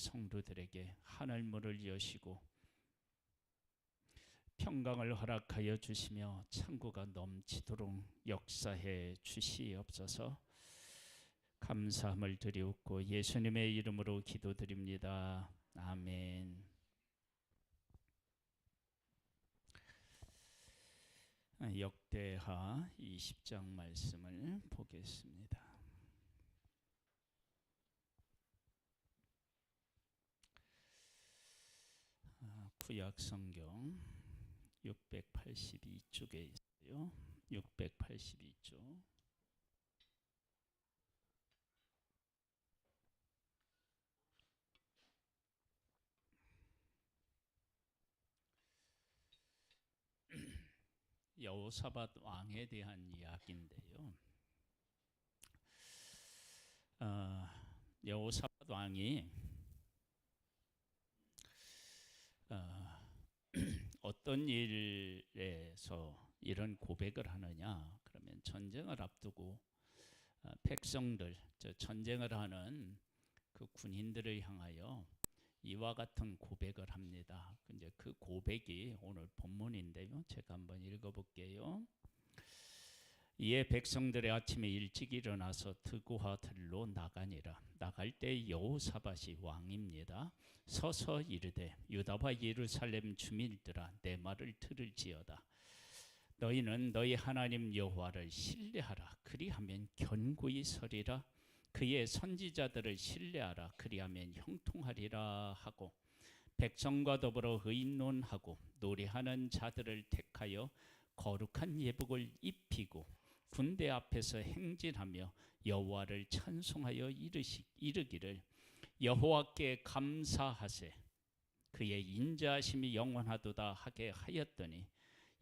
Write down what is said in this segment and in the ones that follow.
성도들에게 하늘문을 여시고 평강을 허락하여 주시며 창고가 넘치도록 역사해 주시옵소서. 감사함을 드리옵고 예수님의 이름으로 기도드립니다. 아멘. 역대하 20장 말씀을 보겠습니다. 구약성경 682쪽에 있어요. 682쪽. 여호사밧 왕에 대한 이야기인데요. 여호사밧 왕이 어떤 일에서 이런 고백을 하느냐? 그러면 전쟁을 앞두고 백성들, 전쟁을 하는 그 군인들을 향하여 이와 같은 고백을 합니다. 이제 그 고백이 오늘 본문인데요. 제가 한번 읽어볼게요. 이에 백성들의 아침에 일찍 일어나서 드고와 들로 나가니라. 나갈 때 여호사밧이 왕입니다. 서서 이르되 유다와 예루살렘 주민들아 내 말을 들을지어다. 너희는 너희 하나님 여호와를 신뢰하라. 그리하면 견고히 서리라. 그의 선지자들을 신뢰하라. 그리하면 형통하리라 하고 백성과 더불어 의논하고 노래하는 자들을 택하여 거룩한 예복을 입히고 군대 앞에서 행진하며 여호와를 찬송하여 이르기를 여호와께 감사하세 그의 인자하심이 영원하도다 하게 하였더니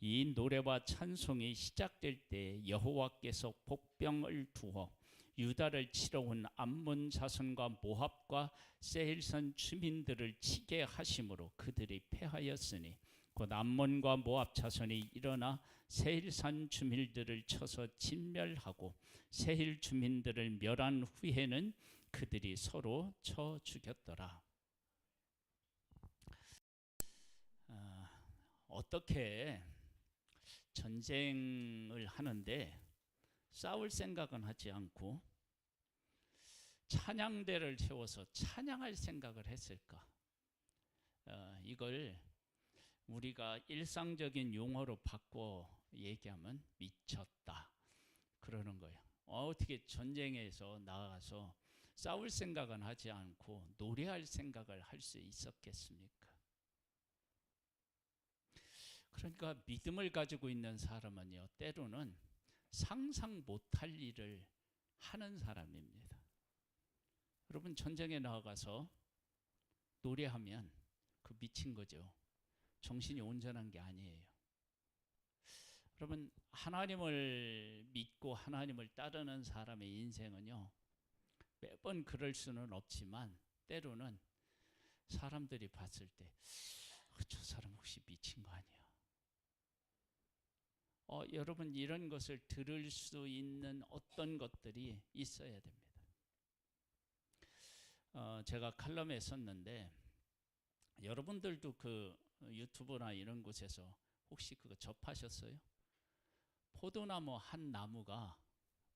이 노래와 찬송이 시작될 때 여호와께서 복병을 두어 유다를 치러 온 암몬 자손과 모압과 세일산 주민들을 치게 하심으로 그들이 패하였으니 곧 암몬과 모압 자손이 일어나 세일산 주민들을 쳐서 진멸하고 세일 주민들을 멸한 후에는 그들이 서로 쳐 죽였더라. 어떻게 전쟁을 하는데 싸울 생각은 하지 않고 찬양대를 세워서 찬양할 생각을 했을까? 이걸 우리가 일상적인 용어로 바꿔 얘기하면 미쳤다 그러는 거예요. 어떻게 전쟁에서 나가서 싸울 생각은 하지 않고 노래할 생각을 할 수 있었겠습니까? 그러니까 믿음을 가지고 있는 사람은요, 때로는 상상 못할 일을 하는 사람입니다. 여러분 전쟁에 나가서 노래하면 그 미친 거죠. 정신이 온전한 게 아니에요. 여러분 하나님을 믿고 하나님을 따르는 사람의 인생은요, 매번 그럴 수는 없지만 때로는 사람들이 봤을 때 저 사람 혹시 미친 거 아니야? 여러분 이런 것을 들을 수 있는 어떤 것들이 있어야 됩니다. 제가 칼럼에 썼는데 여러분들도 그 유튜브나 이런 곳에서 혹시 그거 접하셨어요? 포도나무 한 나무가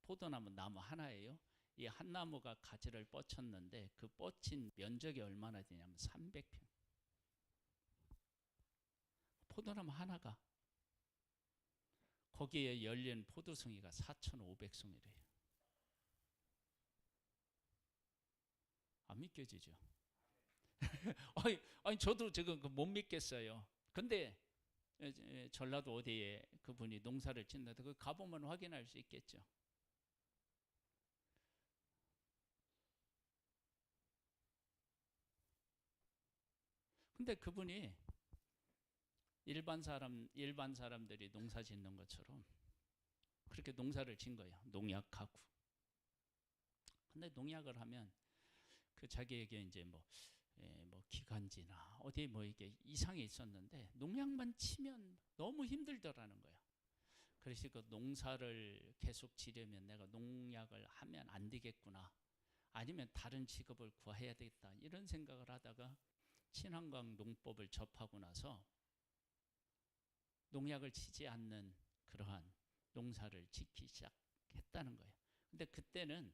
포도나무 나무 하나예요. 이 한 나무가 가지를 뻗쳤는데 그 뻗친 면적이 얼마나 되냐면 300평. 포도나무 하나가 거기에 열린 포도송이가 4,500송이래요. 안 믿겨지죠? 아니 저도 지금 못 믿겠어요. 근데 전라도 어디에 그분이 농사를 짓는데 그 가보면 확인할 수 있겠죠. 근데 그분이 일반 사람들이 농사 짓는 것처럼 그렇게 농사를 진 거예요. 농약하고. 근데 농약을 하면 그 자기에게 이제 뭐 기관지나 어디 이게 이상이 있었는데 농약만 치면 너무 힘들더라는 거예요. 그래서 그 농사를 계속 지려면 내가 농약을 하면 안 되겠구나. 아니면 다른 직업을 구해야 되겠다 이런 생각을 하다가 친환경 농법을 접하고 나서 농약을 치지 않는 그러한 농사를 짓기 시작했다는 거예요. 근데 그때는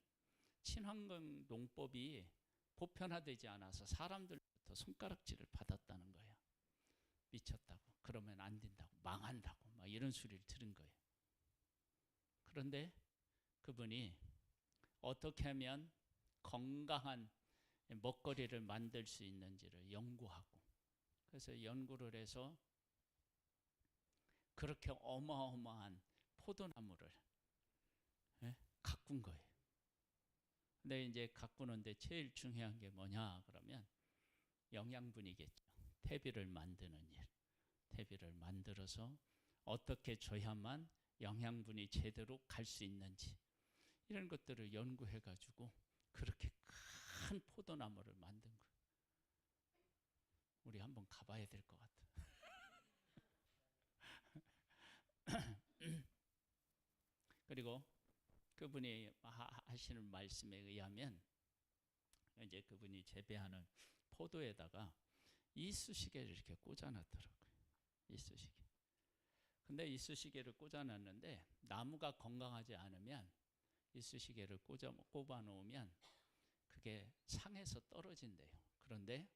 친환경 농법이 보편화되지 않아서 사람들부터 손가락질을 받았다는 거예요. 미쳤다고, 그러면 안 된다고, 망한다고 막 이런 소리를 들은 거예요. 그런데 그분이 어떻게 하면 건강한 먹거리를 만들 수 있는지를 연구하고, 그래서 연구를 해서 그렇게 어마어마한 포도나무를 가꾼 거예요. 근데 이제 가꾸는데 제일 중요한 게 뭐냐 그러면 영양분이겠죠. 퇴비를 만드는 일. 퇴비를 만들어서 어떻게 줘야만 영양분이 제대로 갈 수 있는지 이런 것들을 연구해 가지고 그렇게 큰 포도나무를 만든 거예요. 우리 한번 가봐야 될 것 같아. 그리고 그분이 하시는 말씀에 의하면 이제 그분이 재배하는 포도에다가 이쑤시개를 이렇게 꽂아놨더라고요. 이쑤시개. 근데 이쑤시개를 꽂아놨는데 나무가 건강하지 않으면 이쑤시개를 꼽아 놓으면 그게 상에서 떨어진대요. 그런데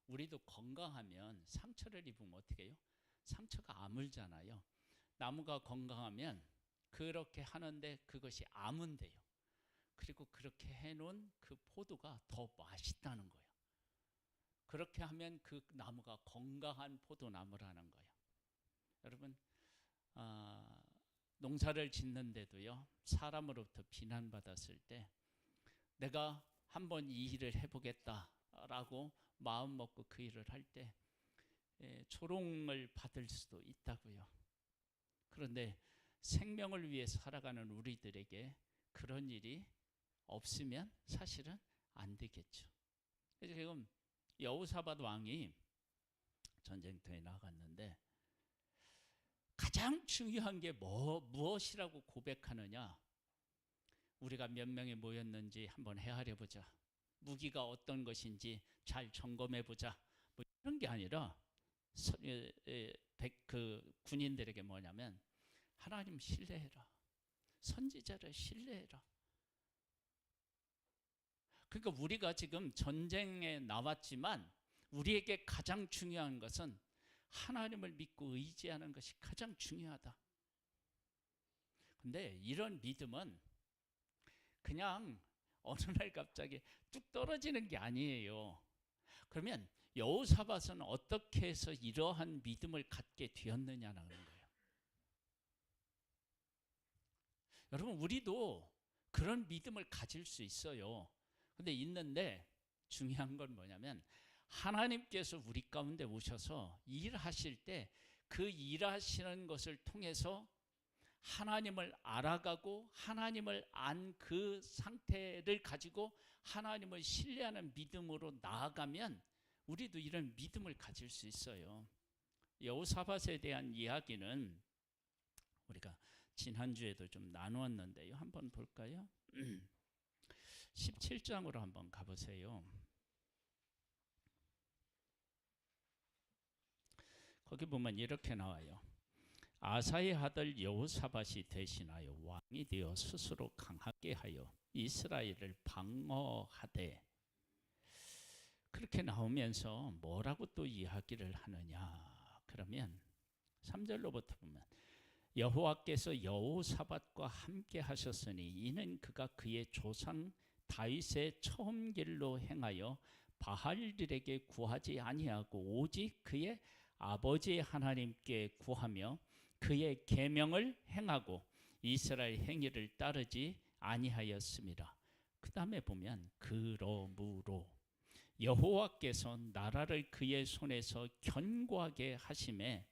우리도 건강하면 상처를 입으면 어떻게 해요? 상처가 아물잖아요. 나무가 건강하면 그렇게 하는데 그것이 아문대요. 그리고 그렇게 해놓은 그 포도가 더 맛있다는 거예요. 그렇게 하면 그 나무가 건강한 포도나무라는 거예요. 여러분, 농사를 짓는데도요, 사람으로부터 비난받았을 때 내가 한번 이 일을 해보겠다라고 마음 먹고 그 일을 할 때 조롱을 받을 수도 있다고요. 그런데 생명을 위해 살아가는 우리들에게 그런 일이 없으면 사실은 안 되겠죠. 그래서 지금 여호사밧 왕이 전쟁터에 나갔는데 가장 중요한 게 무엇이라고 고백하느냐? 우리가 몇 명이 모였는지 한번 헤아려 보자. 무기가 어떤 것인지 잘 점검해 보자. 뭐 이런 게 아니라 그 군인들에게 뭐냐면 하나님 신뢰해라. 선지자를 신뢰해라. 그러니까 우리가 지금 전쟁에 나왔지만 우리에게 가장 중요한 것은 하나님을 믿고 의지하는 것이 가장 중요하다. 근데 이런 믿음은 그냥 어느 날 갑자기 뚝 떨어지는 게 아니에요. 그러면 여호사밧은 어떻게 해서 이러한 믿음을 갖게 되었느냐는 거예요. 여러분, 우리도 그런 믿음을 가질 수 있어요. 근데 있는데 중요한 건 뭐냐면 하나님께서 우리 가운데 오셔서 일하실 때 그 일하시는 것을 통해서 하나님을 알아가고 하나님을 안 그 상태를 가지고 하나님을 신뢰하는 믿음으로 나아가면 우리도 이런 믿음을 가질 수 있어요. 여호사밧에 대한 이야기는 우리가 지난주에도 좀 나누었는데요. 한번 볼까요? 17장으로 한번 가보세요. 거기 보면 이렇게 나와요. 아사의 아들 여호사밧이 대신하여 왕이 되어 스스로 강하게 하여 이스라엘을 방어하되, 그렇게 나오면서 뭐라고 또 이야기를 하느냐 그러면 3절로부터 보면 여호와께서 여호사밧과 함께 하셨으니 이는 그가 그의 조상 다윗의 처음 길로 행하여 바알들에게 구하지 아니하고 오직 그의 아버지 하나님께 구하며 그의 계명을 행하고 이스라엘 행위를 따르지 아니하였습니다. 그 다음에 보면 그러므로 여호와께서 나라를 그의 손에서 견고하게 하심에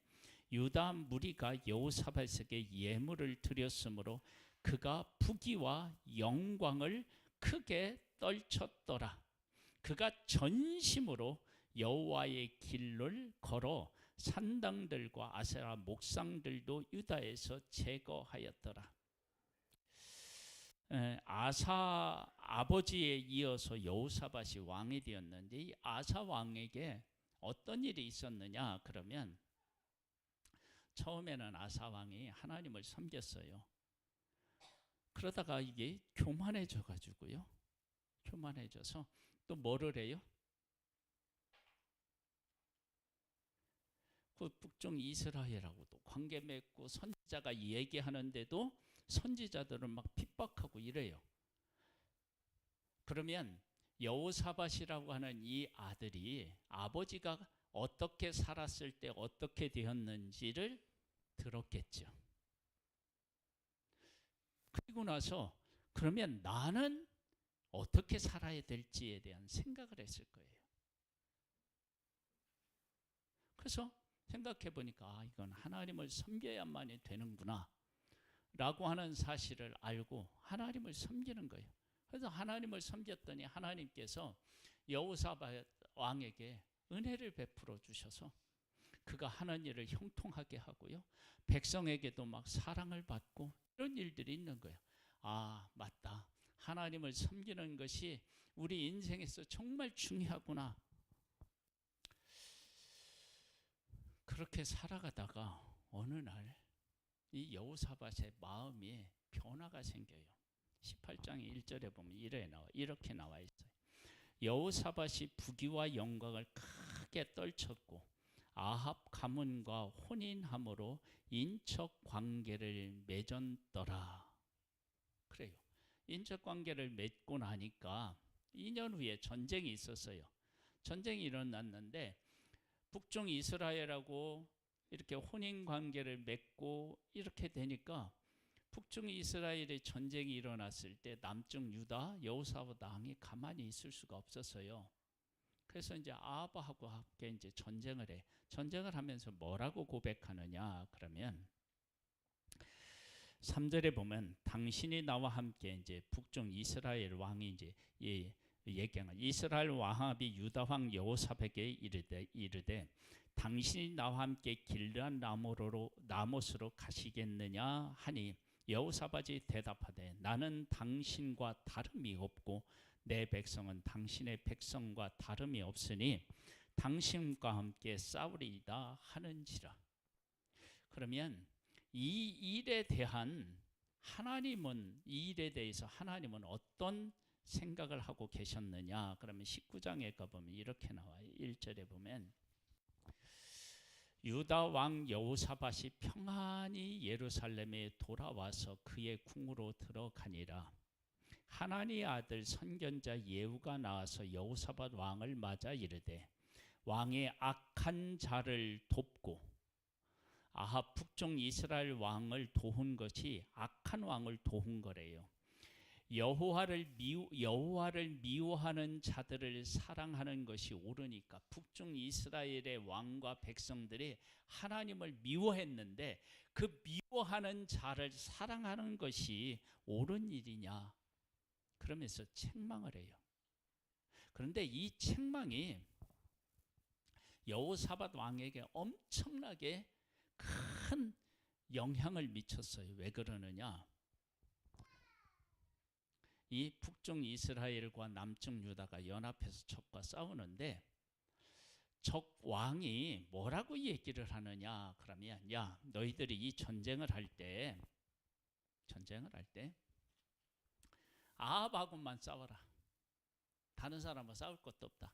유다 무리가 여호사밧에게 예물을 드렸으므로 그가 부귀와 영광을 크게 떨쳤더라. 그가 전심으로 여호와의 길을 걸어 산당들과 아세라 목상들도 유다에서 제거하였더라. 아사 아버지에 이어서 여호사밧이 왕이 되었는데, 이 아사 왕에게 어떤 일이 있었느냐 그러면, 처음에는 아사 왕이 하나님을 섬겼어요. 그러다가 이게 교만해져 가지고요. 교만해져서 또 뭐를 해요? 그 북쪽 이스라엘하고도 관계 맺고 선지자가 얘기하는데도 선지자들은 막 핍박하고 이래요. 그러면 여호사밧이라고 하는 이 아들이 아버지가 어떻게 살았을 때 어떻게 되었는지를 들었겠죠. 그리고 나서 그러면 나는 어떻게 살아야 될지에 대한 생각을 했을 거예요. 그래서 생각해 보니까 이건 하나님을 섬겨야만이 되는구나 라고 하는 사실을 알고 하나님을 섬기는 거예요. 그래서 하나님을 섬겼더니 하나님께서 여호사밧 왕에게 은혜를 베풀어 주셔서 그가 하는 일을 형통하게 하고요, 백성에게도 막 사랑을 받고 이런 일들이 있는 거예요. 아, 맞다. 하나님을 섬기는 것이 우리 인생에서 정말 중요하구나. 그렇게 살아가다가 어느 날 이 여호사밧의 마음이 변화가 생겨요. 18장 1절에 보면 이렇게 나와 있어요. 여호사밧이 부귀와 영광을 크게 떨쳤고 아합 가문과 혼인함으로 인척 관계를 맺었더라. 그래요. 인척 관계를 맺고 나니까 2년 후에 전쟁이 있었어요. 전쟁이 일어났는데 북쪽 이스라엘하고 이렇게 혼인 관계를 맺고 이렇게 되니까 북쪽 이스라엘의 전쟁이 일어났을 때 남쪽 유다 여호사밧 왕이 가만히 있을 수가 없었어요. 그래서 이제 아합하고 함께 이제 전쟁을 해. 전쟁을 하면서 뭐라고 고백하느냐 그러면 3절에 보면 당신이 나와 함께 이제 북쪽 이스라엘 왕이 이제 얘기하는 이스라엘 아합이 유다 왕 여호사밧에게 이르되 당신이 나와 함께 길르앗 라못으로 가시겠느냐 하니 여호사밧이 대답하되 나는 당신과 다름이 없고 내 백성은 당신의 백성과 다름이 없으니 당신과 함께 싸우리이다 하는지라. 그러면 이 일에 대한 이 일에 대해서 하나님은 어떤 생각을 하고 계셨느냐 그러면 19장에 가보면 이렇게 나와요. 1절에 보면 유다 왕 여호사밧이 평안히 예루살렘에 돌아와서 그의 궁으로 들어가니라. 하나니의 아들 선견자 예후가 나와서 여호사밧 왕을 맞아 이르되 왕의 악한 자를 돕고 아합 북쪽 이스라엘 왕을 도운 것이 악한 왕을 도운 거래요. 여호와를 미워하는 자들을 사랑하는 것이 옳으니까 북쪽 이스라엘의 왕과 백성들이 하나님을 미워했는데 그 미워하는 자를 사랑하는 것이 옳은 일이냐 그러면서 책망을 해요. 그런데 이 책망이 여호사밧 왕에게 엄청나게 큰 영향을 미쳤어요. 왜 그러느냐? 이 북쪽 이스라엘과 남쪽 유다가 연합해서 적과 싸우는데 적 왕이 뭐라고 얘기를 하느냐 그러면 야 너희들이 이 전쟁을 할 때 아합하고만 싸워라. 다른 사람과 싸울 것도 없다.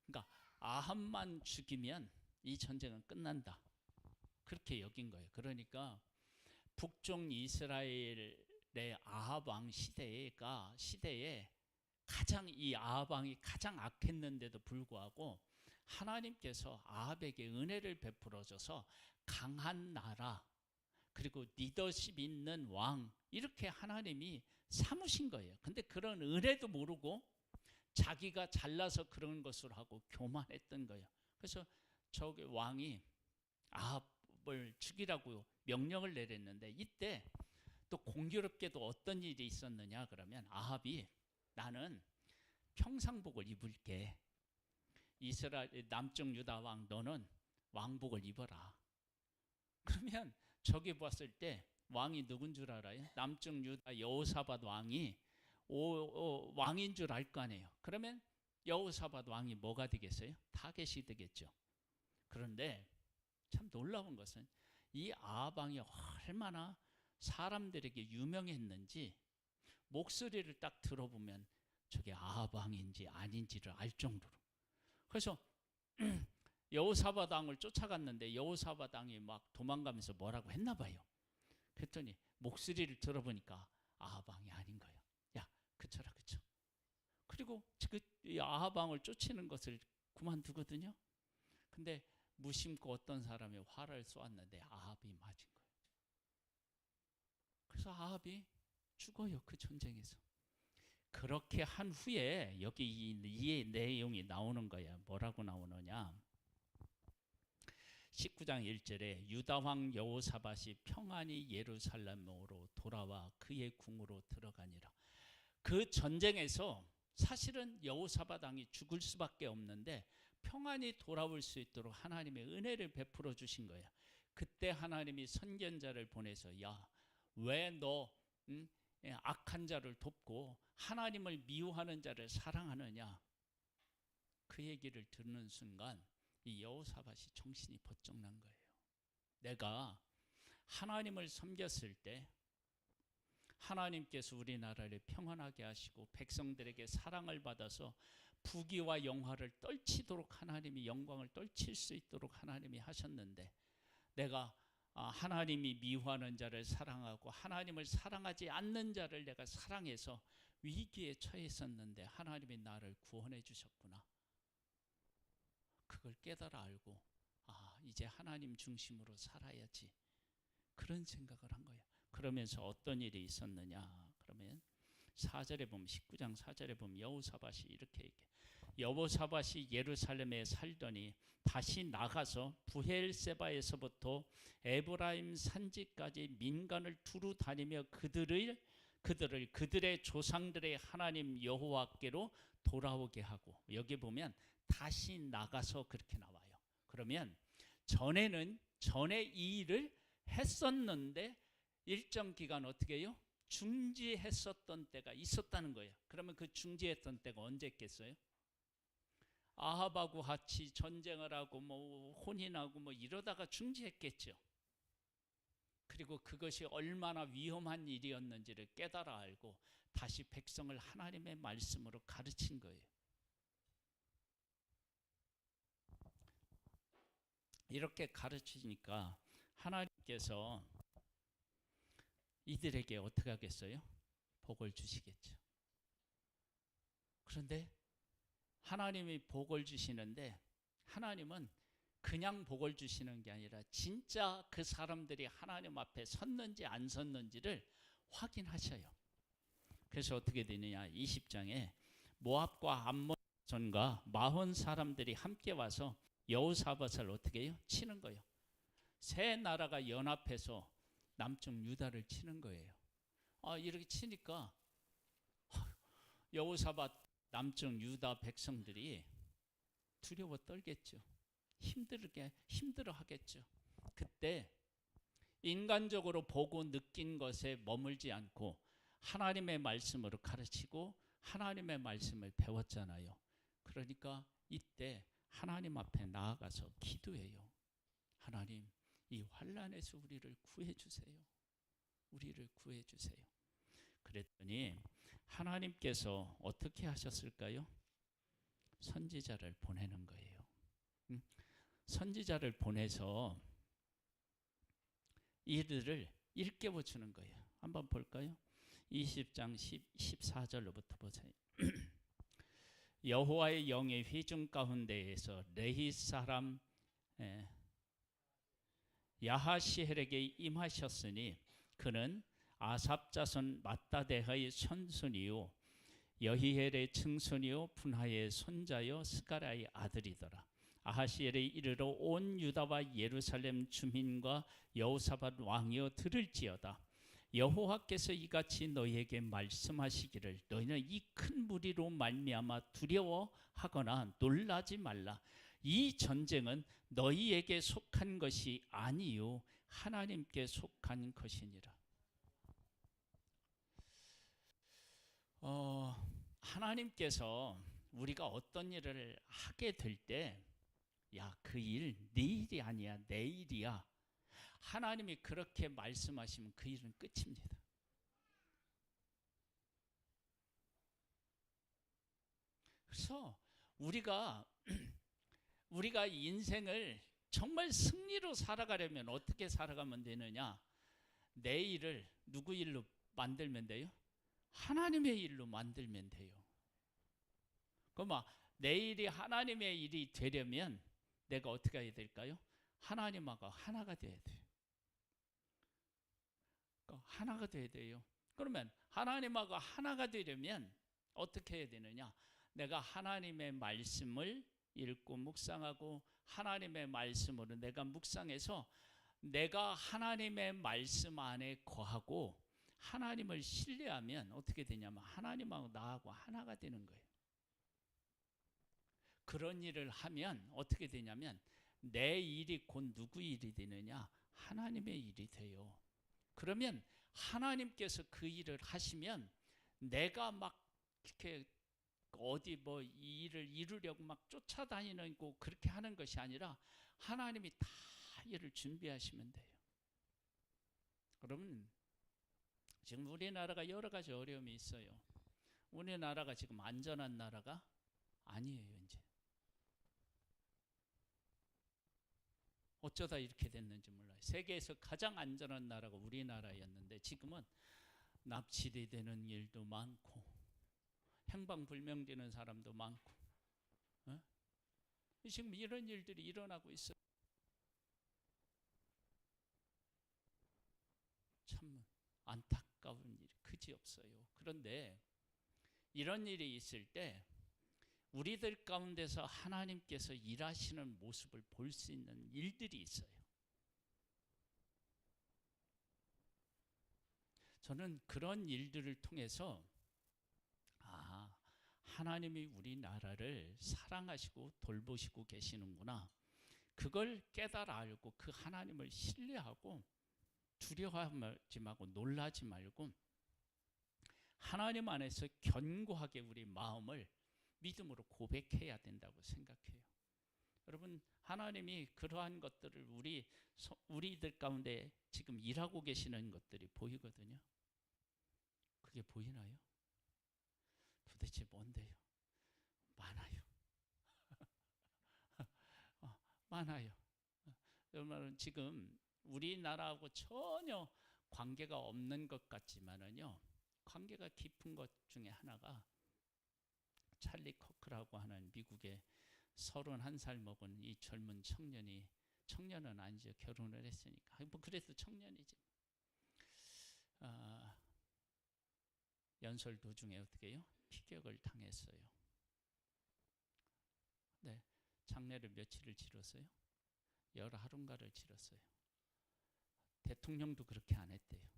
그러니까 아합만 죽이면 이 전쟁은 끝난다. 그렇게 여긴 거예요. 그러니까 북쪽 이스라엘의 아합 왕 시대에 가장 이 아합 왕이 가장 악했는데도 불구하고 하나님께서 아합에게 은혜를 베풀어줘서 강한 나라 그리고 리더십 있는 왕 이렇게 하나님이 삼으신 거예요. 근데 그런 은혜도 모르고 자기가 잘나서 그런 것을 하고 교만했던 거예요. 그래서 저기 왕이 아합을 죽이라고 명령을 내렸는데 이때 또 공교롭게도 어떤 일이 있었느냐 그러면 아합이 나는 평상복을 입을게. 이스라엘 남쪽 유다 왕 너는 왕복을 입어라. 그러면 저기 봤을 때 왕이 누군 줄 알아요? 남쪽 유다 여호사밧 왕이 왕인 줄 알 거 아니에요. 그러면 여호사밧 왕이 뭐가 되겠어요? 타겟이 되겠죠. 그런데 참 놀라운 것은 이 아합 왕이 얼마나 사람들에게 유명했는지 목소리를 딱 들어보면 저게 아합 왕인지 아닌지를 알 정도로. 그래서 여호사밧 왕을 쫓아갔는데 여호사밧 왕이 막 도망가면서 뭐라고 했나 봐요. 그랬더니 목소리를 들어보니까 아합 왕이 아닌 거예요. 야, 그쳐라 그쳐. 그리고 그 아합 왕을 쫓치는 것을 그만두거든요. 근데 무심코 어떤 사람이 활을 쏘았는데 아합이 맞은 거예요. 그래서 아합이 죽어요, 그 전쟁에서. 그렇게 한 후에 여기 이 내용이 나오는 거야. 뭐라고 나오느냐? 19장 1절에 유다 왕 여호사밧이 평안히 예루살렘으로 돌아와 그의 궁으로 들어가니라. 그 전쟁에서 사실은 여호사밧 왕이 죽을 수밖에 없는데 평안히 돌아올 수 있도록 하나님의 은혜를 베풀어 주신 거예요. 그때 하나님이 선견자를 보내서 야, 왜 너 악한 자를 돕고 하나님을 미워하는 자를 사랑하느냐? 그 얘기를 듣는 순간 이 여호사밧이 정신이 번쩍 난 거예요. 내가 하나님을 섬겼을 때 하나님께서 우리나라를 평안하게 하시고 백성들에게 사랑을 받아서 부귀와 영화를 떨치도록 하나님이 영광을 떨칠 수 있도록 하나님이 하셨는데 내가 하나님이 미워하는 자를 사랑하고 하나님을 사랑하지 않는 자를 내가 사랑해서 위기에 처했었는데 하나님이 나를 구원해 주셨구나. 그걸 깨달아 알고 이제 하나님 중심으로 살아야지. 그런 생각을 한 거예요. 그러면서 어떤 일이 있었느냐? 그러면 4절에 보면 19장 4절에 보면 여호사밧이 이렇게 얘기해요. 여호사밧이 예루살렘에 살더니 다시 나가서 부엘세바에서부터 에브라임 산지까지 민간을 두루 다니며 그들의 조상들의 하나님 여호와께로 돌아오게 하고, 여기 보면 다시 나가서 그렇게 나와요. 그러면 전에 이 일을 했었는데 일정 기간 어떻게 해요? 중지했었던 때가 있었다는 거예요. 그러면 그 중지했던 때가 언제겠어요? 아합하고 같이 전쟁을 하고 혼인하고 이러다가 중지했겠죠. 그리고 그것이 얼마나 위험한 일이었는지를 깨달아 알고 다시 백성을 하나님의 말씀으로 가르친 거예요. 이렇게 가르치니까 하나님께서 이들에게 어떻게 하겠어요? 복을 주시겠죠. 그런데 하나님이 복을 주시는데 하나님은 그냥 복을 주시는 게 아니라 진짜 그 사람들이 하나님 앞에 섰는지 안 섰는지를 확인하셔요. 그래서 어떻게 되느냐? 20장에 모압과 암몬 전과 마흔 사람들이 함께 와서 여호사밧을 어떻게 해요? 치는 거예요. 세 나라가 연합해서 남쪽 유다를 치는 거예요. 이렇게 치니까 여호사밧 남쪽 유다 백성들이 두려워 떨겠죠. 힘들어 하겠죠. 그때 인간적으로 보고 느낀 것에 머물지 않고 하나님의 말씀으로 가르치고 하나님의 말씀을 배웠잖아요. 그러니까 이때 하나님 앞에 나아가서 기도해요. 하나님, 이 환난에서 우리를 구해 주세요. 우리를 구해 주세요. 그랬더니 하나님께서 어떻게 하셨을까요? 선지자를 보내는 거예요. 선지자를 보내서 이들을 일깨워 주는 거예요. 한번 볼까요? 20장 14절로부터 보세요. 여호와의 영이 회중 가운데에서 레히 사람 야하시엘에게 임하셨으니 그는 아삽 자손 마따대하의 손손이요 여히엘의 증손이요 분하의 손자요 스가랴의 아들이더라. 아하시엘에 이르러 온 유다와 예루살렘 주민과 여호사밧 왕이여 들을지어다. 여호와께서 이같이 너희에게 말씀하시기를 너희는 이 큰 무리로 말미암아 두려워하거나 놀라지 말라. 이 전쟁은 너희에게 속한 것이 아니요 하나님께 속한 것이니라. 어, 하나님께서 우리가 어떤 일을 하게 될 때, 야, 그 일 네 일이 아니야, 내 일이야. 하나님이 그렇게 말씀하시면 그 일은 끝입니다. 그래서 우리가 인생을 정말 승리로 살아가려면 어떻게 살아가면 되느냐? 내 일을 누구 일로 만들면 돼요? 하나님의 일로 만들면 돼요. 그럼 내 일이 하나님의 일이 되려면 내가 어떻게 해야 될까요? 하나님하고 하나가 돼야 돼요. 하나가 돼야 돼요. 그러면 하나님하고 하나가 되려면 어떻게 해야 되느냐? 내가 하나님의 말씀을 읽고 묵상하고 하나님의 말씀으로 내가 묵상해서 내가 하나님의 말씀 안에 거하고 하나님을 신뢰하면 어떻게 되냐면 하나님하고 나하고 하나가 되는 거예요. 그런 일을 하면 어떻게 되냐면 내 일이 곧 누구 일이 되느냐? 하나님의 일이 돼요. 그러면 하나님께서 그 일을 하시면 내가 막 이렇게 어디 뭐 이 일을 이루려고 막 쫓아다니는 거 그렇게 하는 것이 아니라 하나님이 다 일을 준비하시면 돼요. 그러면 지금 우리나라가 여러 가지 어려움이 있어요. 우리나라가 지금 안전한 나라가 아니에요. 이제 어쩌다 이렇게 됐는지 몰라요. 세계에서 가장 안전한 나라가 우리나라였는데 지금은 납치되는 일도 많고 행방불명되는 사람도 많고 지금 이런 일들이 일어나고 있어요. 참 안타까운 일이 그지없어요. 그런데 이런 일이 있을 때 우리들 가운데서 하나님께서 일하시는 모습을 볼 수 있는 일들이 있어요. 저는 그런 일들을 통해서 하나님이 우리나라를 사랑하시고 돌보시고 계시는구나. 그걸 깨달아 알고 그 하나님을 신뢰하고 두려워하지 말고 놀라지 말고 하나님 안에서 견고하게 우리 마음을 믿음으로 고백해야 된다고 생각해요. 여러분, 하나님이 그러한 것들을 우리들 가운데 지금 일하고 계시는 것들이 보이거든요. 그게 보이나요? 도대체 뭔데요? 많아요. 많아요. 여러분, 지금 우리나라하고 전혀 관계가 없는 것 같지만은요, 관계가 깊은 것 중에 하나가 찰리 커크라고 하는 미국의 31살 먹은 이 젊은 청년은 아니죠. 결혼을 했으니까. 뭐 그래도 청년이지. 연설 도중에 어떻게 해요? 피격을 당했어요. 네, 장례를 며칠을 치렀어요? 열하루인가를 치렀어요. 대통령도 그렇게 안 했대요.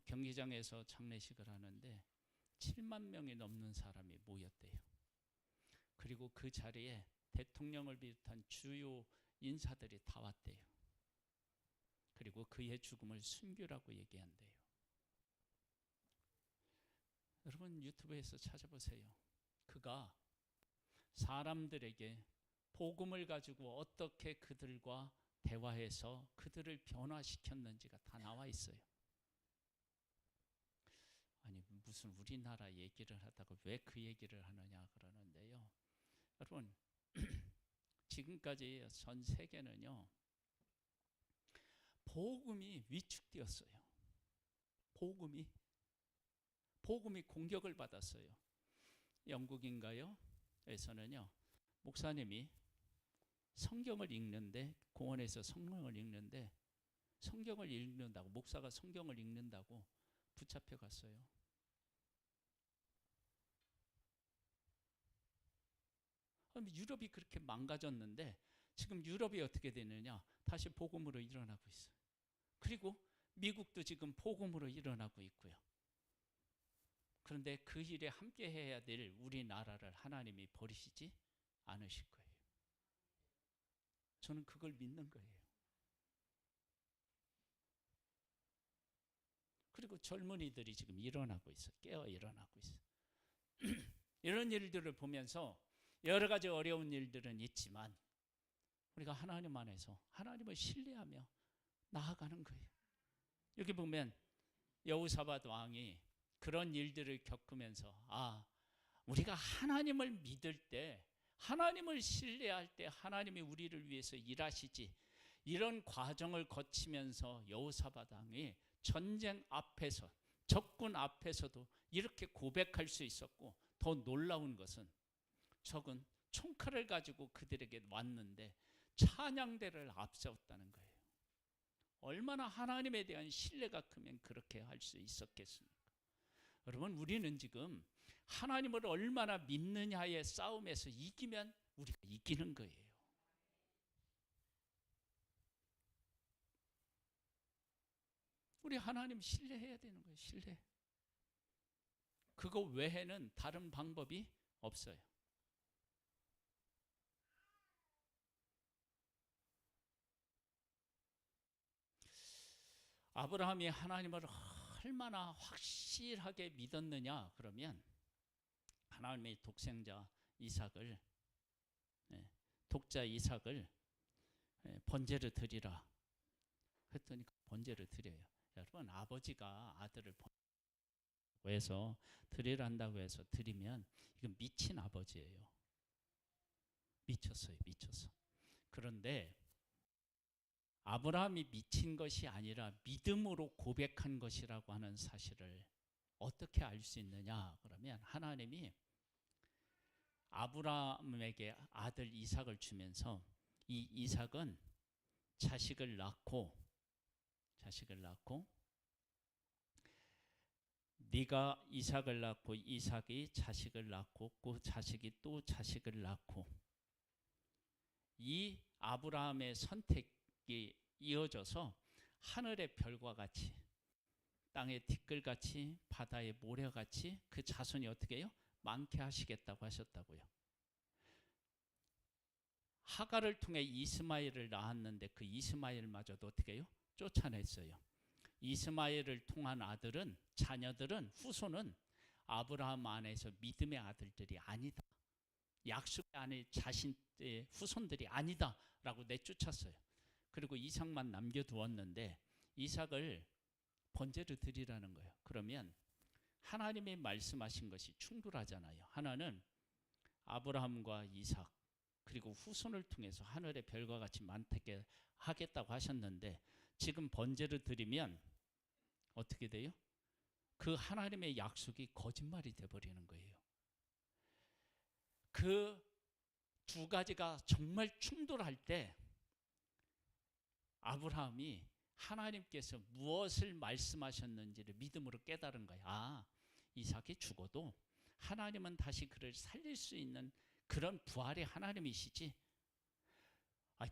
경기장에서 장례식을 하는데 7만 명이 넘는 사람이 모였대요. 그리고 그 자리에 대통령을 비롯한 주요 인사들이 다 왔대요. 그리고 그의 죽음을 순교라고 얘기한대요. 여러분 유튜브에서 찾아보세요. 그가 사람들에게 복음을 가지고 어떻게 그들과 대화해서 그들을 변화시켰는지가 다 나와 있어요. 아니 무슨 우리나라 얘기를 하다가 왜 그 얘기를 하느냐 그러는데요. 여러분 지금까지 전 세계는요. 복음이 위축되었어요. 복음이 공격을 받았어요. 영국인가요? 에서는요. 목사님이 성경을 읽는데 공원에서 성경을 읽는다고 목사가 성경을 읽는다고 붙잡혀 갔어요. 유럽이 그렇게 망가졌는데 지금 유럽이 어떻게 되느냐? 다시 복음으로 일어나고 있어요. 그리고 미국도 지금 복음으로 일어나고 있고요. 그런데 그 일에 함께 해야 될 우리나라를 하나님이 버리시지 않으실 거예요. 저는 그걸 믿는 거예요. 그리고 젊은이들이 지금 일어나고 있어. 깨어 일어나고 있어. 이런 일들을 보면서 여러 가지 어려운 일들은 있지만 우리가 하나님 안에서 하나님을 신뢰하며 나아가는 거예요. 여기 보면 여호사밧 왕이 그런 일들을 겪으면서 우리가 하나님을 믿을 때, 하나님을 신뢰할 때 하나님이 우리를 위해서 일하시지, 이런 과정을 거치면서 여호사밧 왕이 전쟁 앞에서, 적군 앞에서도 이렇게 고백할 수 있었고, 더 놀라운 것은 적은 총칼을 가지고 그들에게 왔는데 찬양대를 앞세웠다는 거예요. 얼마나 하나님에 대한 신뢰가 크면 그렇게 할 수 있었겠습니까? 여러분, 우리는 지금 하나님을 얼마나 믿느냐의 싸움에서 이기면 우리가 이기는 거예요. 우리 하나님 신뢰해야 되는 거예요. 신뢰. 그거 외에는 다른 방법이 없어요. 아브라함이 하나님을 얼마나 확실하게 믿었느냐 그러면 하나님의 독생자 이삭을, 독자 이삭을 번제를 드리라 했더니 번제를 드려요. 여러분, 아버지가 아들을 해서 드리란다고 해서 드리면 이건 미친 아버지예요. 미쳤어요. 미쳤어. 그런데 아브라함이 미친 것이 아니라 믿음으로 고백한 것이라고 하는 사실을 어떻게 알 수 있느냐 그러면 하나님이 아브라함에게 아들 이삭을 주면서 이 이삭은 자식을 낳고 네가 이삭을 낳고 이삭이 자식을 낳고 그 자식이 또 자식을 낳고, 이 아브라함의 선택이 이어져서 하늘의 별과 같이 땅의 티끌같이 바다의 모래같이 그 자손이 어떻게 해요? 많게 하시겠다고 하셨다고요. 하갈을 통해 이스마엘을 낳았는데 그 이스마엘마저도 어떻게 해요? 쫓아냈어요. 이스마엘을 통한 아들은, 자녀들은, 후손은 아브라함 안에서 믿음의 아들들이 아니다, 약속의 안에 자신의 후손들이 아니다 라고 내쫓았어요. 그리고 이삭만 남겨두었는데 이삭을 번제를 드리라는 거예요. 그러면 하나님이 말씀하신 것이 충돌하잖아요. 하나는 아브라함과 이삭 그리고 후손을 통해서 하늘의 별과 같이 많게 하겠다고 하셨는데 지금 번제를 드리면 어떻게 돼요? 그 하나님의 약속이 거짓말이 돼버리는 거예요. 그 두 가지가 정말 충돌할 때 아브라함이 하나님께서 무엇을 말씀하셨는지를 믿음으로 깨달은 거야. 이삭이 죽어도 하나님은 다시 그를 살릴 수 있는 그런 부활의 하나님이시지.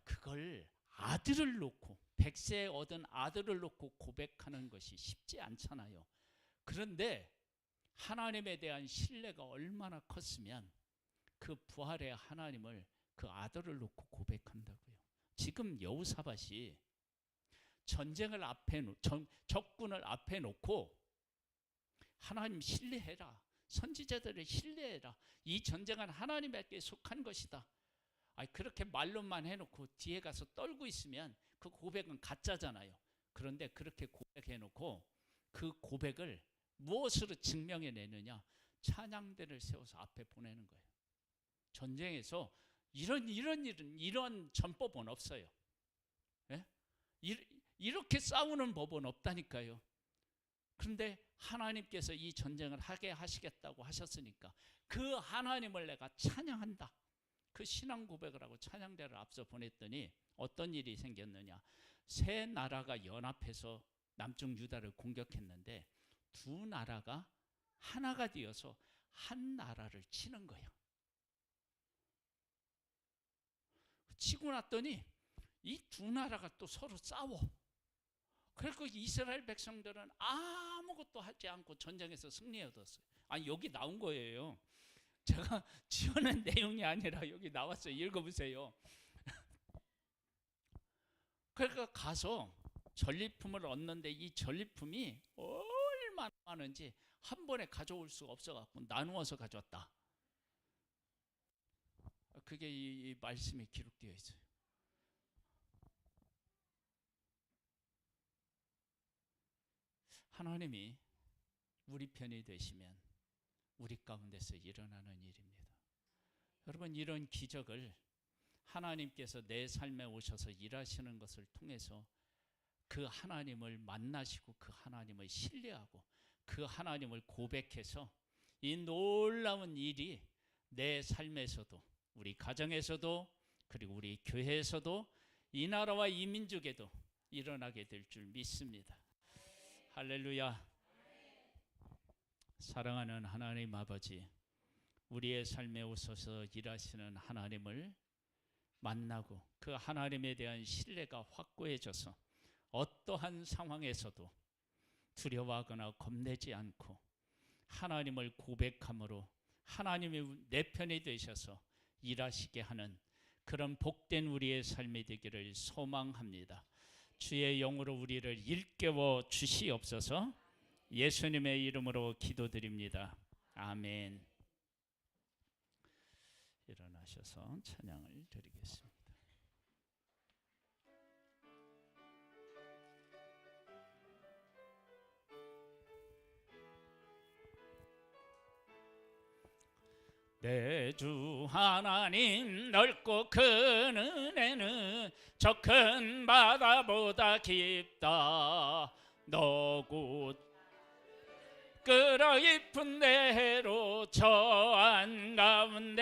그걸 아들을 놓고, 100세에 얻은 아들을 놓고 고백하는 것이 쉽지 않잖아요. 그런데 하나님에 대한 신뢰가 얼마나 컸으면 그 부활의 하나님을 그 아들을 놓고 고백한다고요. 지금 여호사밧이 전쟁을 적군을 앞에 놓고 하나님 신뢰해라, 선지자들을 신뢰해라, 이 전쟁은 하나님에게 속한 것이다, 그렇게 말로만 해놓고 뒤에 가서 떨고 있으면 그 고백은 가짜잖아요. 그런데 그렇게 고백해놓고 그 고백을 무엇으로 증명해내느냐? 찬양대를 세워서 앞에 보내는 거예요. 전쟁에서 이런 전법은 없어요. 예? 이렇게 싸우는 법은 없다니까요. 그런데 하나님께서 이 전쟁을 하게 하시겠다고 하셨으니까 그 하나님을 내가 찬양한다, 그 신앙 고백을 하고 찬양대를 앞서 보냈더니 어떤 일이 생겼느냐? 세 나라가 연합해서 남쪽 유다를 공격했는데 두 나라가 하나가 되어서 한 나라를 치는 거예요. 치고 났더니 이 두 나라가 또 서로 싸워. 그래서 이스라엘 백성들은 아무것도 하지 않고 전쟁에서 승리 얻었어요. 여기 나온 거예요. 제가 지어낸 내용이 아니라 여기 나왔어요. 읽어보세요. 그러니까 가서 전리품을 얻는데 이 전리품이 얼마나 많은지 한 번에 가져올 수가 없어갖고 나누어서 가져왔다. 그게 이 말씀에 기록되어 있어요. 하나님이 우리 편이 되시면 우리 가운데서 일어나는 일입니다. 여러분, 이런 기적을 하나님께서 내 삶에 오셔서 일하시는 것을 통해서 그 하나님을 만나시고 그 하나님을 신뢰하고 그 하나님을 고백해서 이 놀라운 일이 내 삶에서도, 우리 가정에서도, 그리고 우리 교회에서도, 이 나라와 이 민족에도 일어나게 될 줄 믿습니다. 할렐루야. 사랑하는 하나님 아버지, 우리의 삶에 오셔서 일하시는 하나님을 만나고 그 하나님에 대한 신뢰가 확고해져서 어떠한 상황에서도 두려워하거나 겁내지 않고 하나님을 고백함으로 하나님이 내 편이 되셔서 일하시게 하는 그런 복된 우리의 삶이 되기를 소망합니다. 주의 영으로 우리를 일깨워 주시옵소서. 예수님의 이름으로 기도드립니다. 아멘. 일어나셔서 찬양을 드리겠습니다. 내 주 하나님 넓고 큰 은혜는 저 큰 바다보다 깊다. 너고 끌어입은 대로 저 한가운데